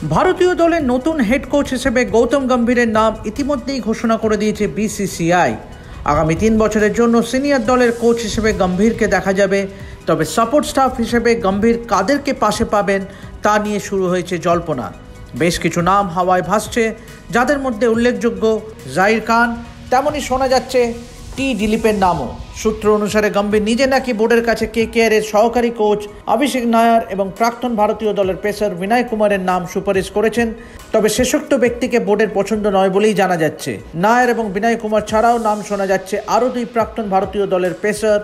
ভারতীয় দলের নতুন হেড কোচ হিসেবে গৌতম গম্ভীরের নাম ইতিমধ্যেই ঘোষণা করে দিয়েছে বিসিসিআই। আগামী 3 বছরের জন্য সিনিয়র দলের কোচ হিসেবে গম্ভীরকে দেখা যাবে। তবে সাপোর্ট স্টাফ হিসেবে গম্ভীর কাদেরকে পাশে পাবেন তা নিয়ে শুরু হয়েছে জল্পনা। বেশ কিছু নাম হাওয়ায় ভাসছে, যাদের মধ্যে উল্লেখযোগ্য জাহির খান, তেমনই শোনা যাচ্ছে টি দিলীপের নামও। সূত্র অনুসারে গম্ভীর নিজে নাকি বোর্ডের কাছে কেকেআর এর সহকারী কোচ অভিষেক নায়ার এবং প্রাক্তন ভারতীয় দলের পেসার বিনয় কুমারের নাম সুপারিশ করেছেন। তবে শেষোক্ত ব্যক্তিকে বোর্ডের পছন্দ নয় বলেই জানা যাচ্ছে। নায়ার এবং বিনয় কুমার ছাড়াও নাম শোনা যাচ্ছে আরও 2 প্রাক্তন ভারতীয় দলের পেসার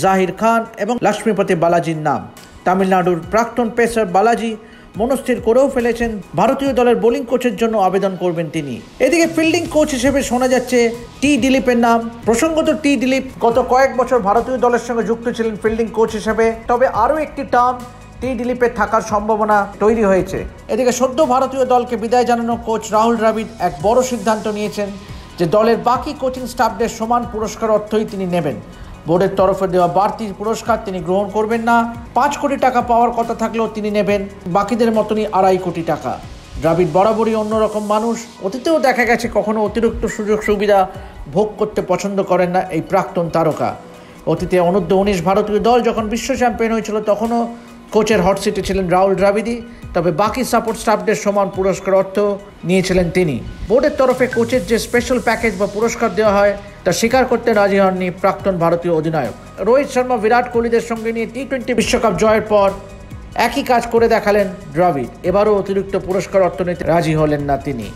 জাহির খান এবং লক্ষ্মীপতি বালাজির নাম। তামিলনাড়ুর প্রাক্তন পেসার বালাজি মনস্থির করেও ফেলেছেন ভারতীয় দলের বোলিং কোচের জন্য আবেদন করবেন তিনি। এদিকে ফিল্ডিং কোচ হিসেবে শোনা যাচ্ছে টি দিলীপের নাম। প্রসঙ্গত টি দিলীপ গত কয়েক বছর ভারতীয় দলের সঙ্গে যুক্ত ছিলেন ফিল্ডিং কোচ হিসেবে। তবে আরও একটি টার্ম টি দিলীপের থাকার সম্ভাবনা তৈরি হয়েছে। এদিকে সদ্য ভারতীয় দলকে বিদায় জানানো কোচ রাহুল দ্রাবিড় এক বড় সিদ্ধান্ত নিয়েছেন যে দলের বাকি কোচিং স্টাফদের সমান পুরস্কার অর্থই তিনি নেবেন। বোর্ডের তরফে দেওয়া বাড়তি পুরস্কার তিনি গ্রহণ করবেন না। 5 কোটি টাকা পাওয়ার কথা থাকলেও তিনি নেবেন বাকিদের মতনই 2.5 কোটি টাকা। দ্রাবিড় বরাবরই অন্যরকম মানুষ। অতীতেও দেখা গেছে কখনো অতিরিক্ত সুযোগ সুবিধা ভোগ করতে পছন্দ করেন না এই প্রাক্তন তারকা। অতীতে অনূর্ধ্ব 19 ভারতীয় দল যখন বিশ্ব চ্যাম্পিয়ন হয়েছিল তখনও কোচের হট সিটে ছিলেন রাহুল দ্রাবিড়ই। তবে বাকি সাপোর্ট স্টাফদের সমান পুরস্কার অর্থ নিয়েছিলেন তিনি। বোর্ডের তরফে কোচের যে স্পেশাল প্যাকেজ বা পুরস্কার দেওয়া হয় তা স্বীকার করতে রাজি হননি প্রাক্তন ভারতীয় অধিনায়ক। রোহিত শর্মা, বিরাট কোহলিদের সঙ্গে নিয়ে টি-20 বিশ্বকাপ জয়ের পর একই কাজ করে দেখালেন দ্রাবিড়। এবারও অতিরিক্ত পুরস্কার অর্থ নিতে রাজি হলেন না তিনি।